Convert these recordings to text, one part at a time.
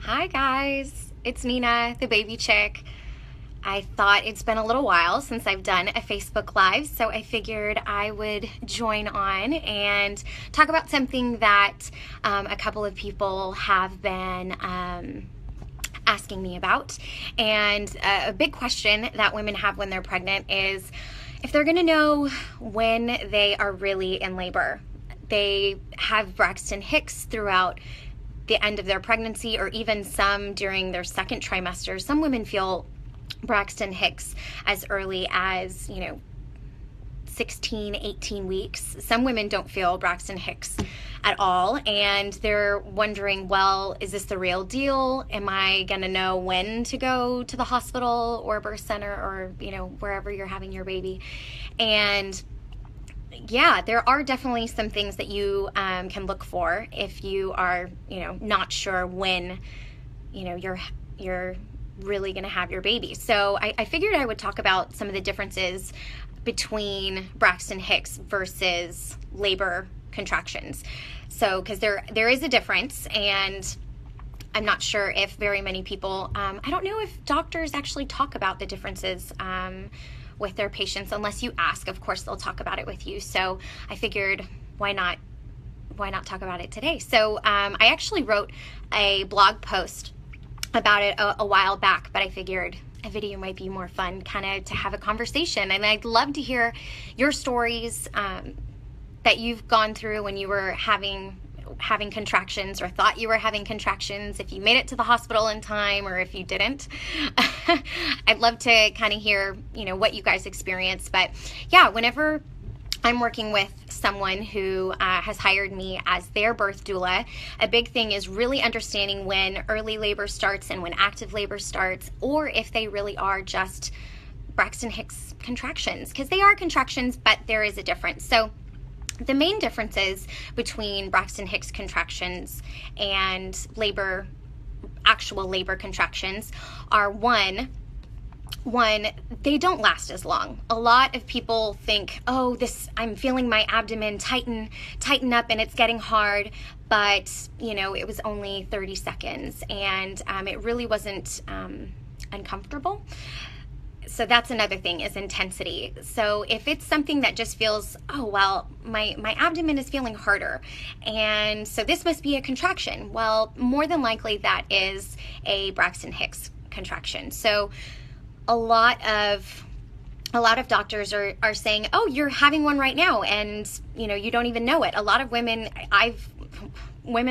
Hi guys, it's Nina, the baby chick. I thought it's been a little while since I've done a Facebook Live, so I figured I would join on and talk about something that a couple of people have been asking me about. And a big question that women have when they're pregnant is if they're going to know when they are really in labor. They have Braxton Hicks throughout the end of their pregnancy, or even some during their second trimester. Some women feel Braxton Hicks as early as, 16, 18 weeks. Some women don't feel Braxton Hicks at all, and they're wondering, well, is this the real deal? Am I going to know when to go to the hospital or birth center or, wherever you're having your baby? And yeah, there are definitely some things that you can look for if you are, not sure when, you're really going to have your baby. So I figured I would talk about some of the differences between Braxton Hicks versus labor contractions. So, because there is a difference, and I'm not sure if very many people, I don't know if doctors actually talk about the differences with their patients. Unless you ask, of course they'll talk about it with you. So I figured, why not talk about it today? So I actually wrote a blog post about it a while back, but I figured a video might be more fun, kind of to have a conversation. And I'd love to hear your stories that you've gone through when you were having contractions or thought you were having contractions, if you made it to the hospital in time or if you didn't. I'd love to kind of hear, what you guys experienced. But yeah, whenever I'm working with someone who has hired me as their birth doula, a big thing is really understanding when early labor starts and when active labor starts, or if they really are just Braxton Hicks contractions, because they are contractions, but there is a difference. So the main differences between Braxton Hicks contractions and actual labor contractions are one, they don't last as long. A lot of people think, I'm feeling my abdomen tighten up and it's getting hard, but it was only 30 seconds and it really wasn't uncomfortable. So that's another thing, is intensity. So if it's something that just feels, my abdomen is feeling harder, and so this must be a contraction. Well, more than likely that is a Braxton Hicks contraction. So a lot of doctors are saying, you're having one right now, and you don't even know it. A lot of women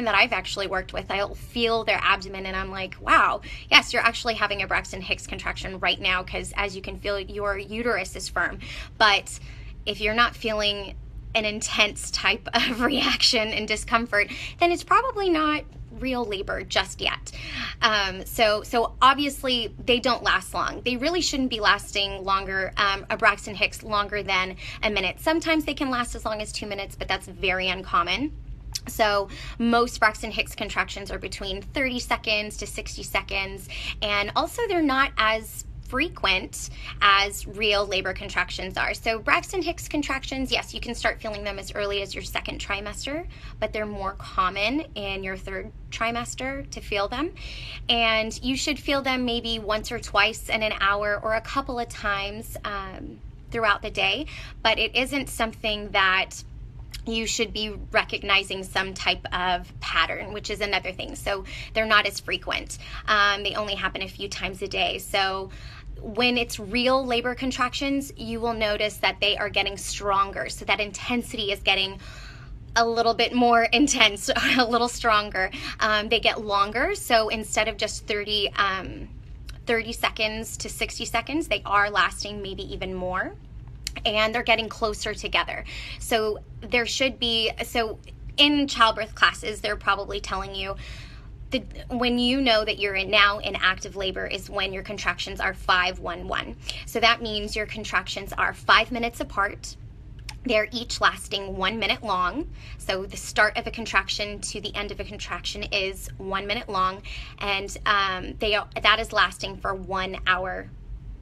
that I've actually worked with, I'll feel their abdomen and I'm like, wow, yes, you're actually having a Braxton Hicks contraction right now, because as you can feel, your uterus is firm. But if you're not feeling an intense type of reaction and discomfort, then it's probably not real labor just yet. So obviously they don't last long. They really shouldn't be lasting longer, a Braxton Hicks longer than a minute. Sometimes they can last as long as 2 minutes, but that's very uncommon. So most Braxton Hicks contractions are between 30 seconds to 60 seconds, and also they're not as frequent as real labor contractions are. So Braxton Hicks contractions, yes, you can start feeling them as early as your second trimester, but they're more common in your third trimester to feel them. And you should feel them maybe once or twice in an hour or a couple of times throughout the day, but it isn't something that you should be recognizing some type of pattern, which is another thing. So they're not as frequent. They only happen a few times a day. So when it's real labor contractions, you will notice that they are getting stronger. So that intensity is getting a little bit more intense, a little stronger. They get longer. So instead of just 30 seconds to 60 seconds, they are lasting maybe even more. And they're getting closer together. So there should be, in childbirth classes, they're probably telling you when you know that you're now in active labor is when your contractions are 5-1-1. So that means your contractions are 5 minutes apart. They're each lasting 1 minute long. So the start of a contraction to the end of a contraction is 1 minute long, and that is lasting for 1 hour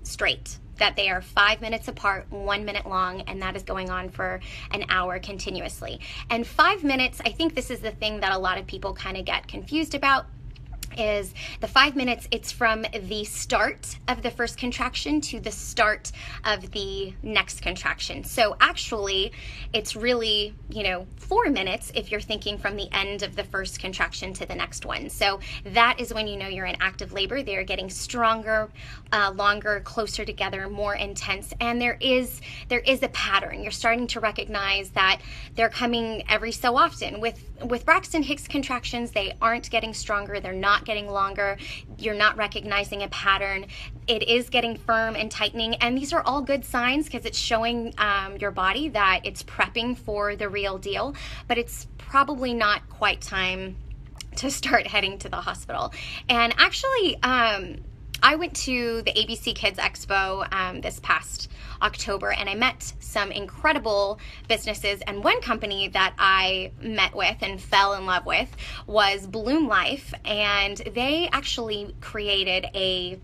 straight. That they are 5 minutes apart, 1 minute long, and that is going on for an hour continuously. And 5 minutes, I think this is the thing that a lot of people kind of get confused about. is the 5 minutes. It's from the start of the first contraction to the start of the next contraction. So actually it's really, 4 minutes if you're thinking from the end of the first contraction to the next one. So that is when you know you're in active labor. They're getting stronger, longer, closer together, more intense, and there is a pattern. You're starting to recognize that they're coming every so often. With Braxton Hicks contractions, they aren't getting stronger, they're not getting longer, you're not recognizing a pattern. It is getting firm and tightening, and these are all good signs because it's showing your body that it's prepping for the real deal, but it's probably not quite time to start heading to the hospital. And actually, I went to the ABC Kids Expo this past October, and I met some incredible businesses, and one company that I met with and fell in love with was Bloom Life, and they actually created a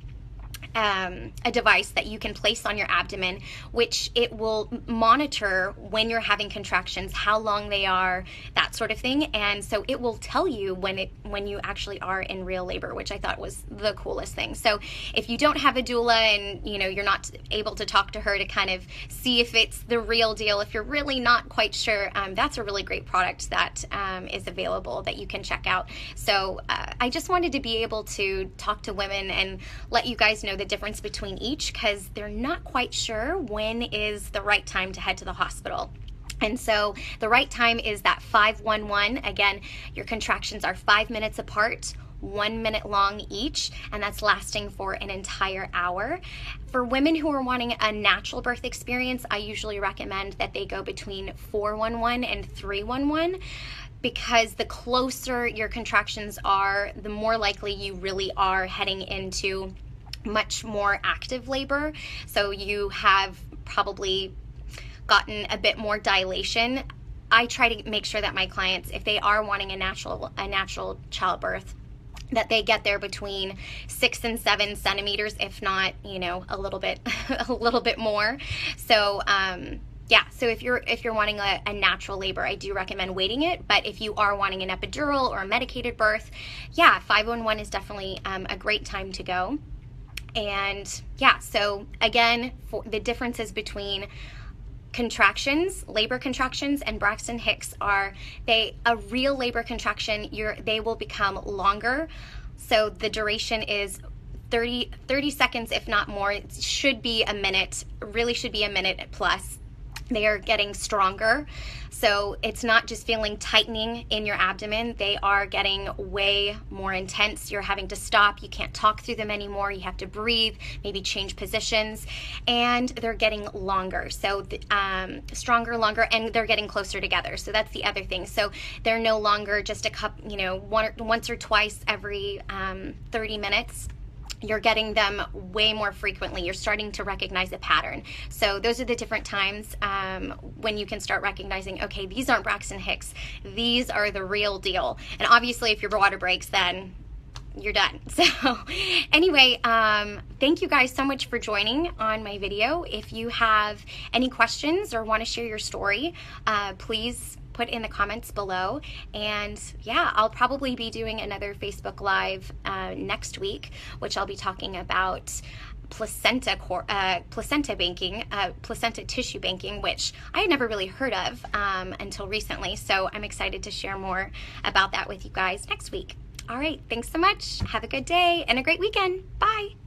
device that you can place on your abdomen, which it will monitor when you're having contractions, how long they are, that sort of thing. And so it will tell you when you actually are in real labor, which I thought was the coolest thing. So if you don't have a doula and you're not able to talk to her to kind of see if it's the real deal, if you're really not quite sure, that's a really great product that is available that you can check out. So I just wanted to be able to talk to women and let you guys know the difference between each, because they're not quite sure when is the right time to head to the hospital. And so the right time is that 5-1-1. Again, your contractions are 5 minutes apart, 1 minute long each, and that's lasting for an entire hour. For women who are wanting a natural birth experience, I usually recommend that they go between 4-1-1 and 3-1-1. Because the closer your contractions are, the more likely you really are heading into much more active labor. So you have probably gotten a bit more dilation. I try to make sure that my clients, if they are wanting a natural childbirth, that they get there between 6 and 7 centimeters, if not, a little bit more. So, yeah, so if you're wanting a natural labor, I do recommend waiting it. But if you are wanting an epidural or a medicated birth, yeah, 5-1-1 is definitely a great time to go. And yeah, so again, for the differences between contractions, labor contractions, and Braxton Hicks are a real labor contraction, they will become longer. So the duration is 30 seconds, if not more. It should be a minute, really should be a minute plus. They are getting stronger. So it's not just feeling tightening in your abdomen. They are getting way more intense. You're having to stop. You can't talk through them anymore. You have to breathe, maybe change positions, and they're getting longer. So stronger, longer, and they're getting closer together. So that's the other thing. So they're no longer just once or twice every 30 minutes. You're getting them way more frequently. You're starting to recognize a pattern. So those are the different times when you can start recognizing, okay, these aren't Braxton Hicks. These are the real deal. And obviously, if your water breaks, then you're done. So anyway, thank you guys so much for joining on my video. If you have any questions or want to share your story, please put in the comments below. And yeah, I'll probably be doing another Facebook Live next week, which I'll be talking about placenta banking, placenta tissue banking, which I had never really heard of until recently. So I'm excited to share more about that with you guys next week. All right, thanks so much. Have a good day and a great weekend. Bye.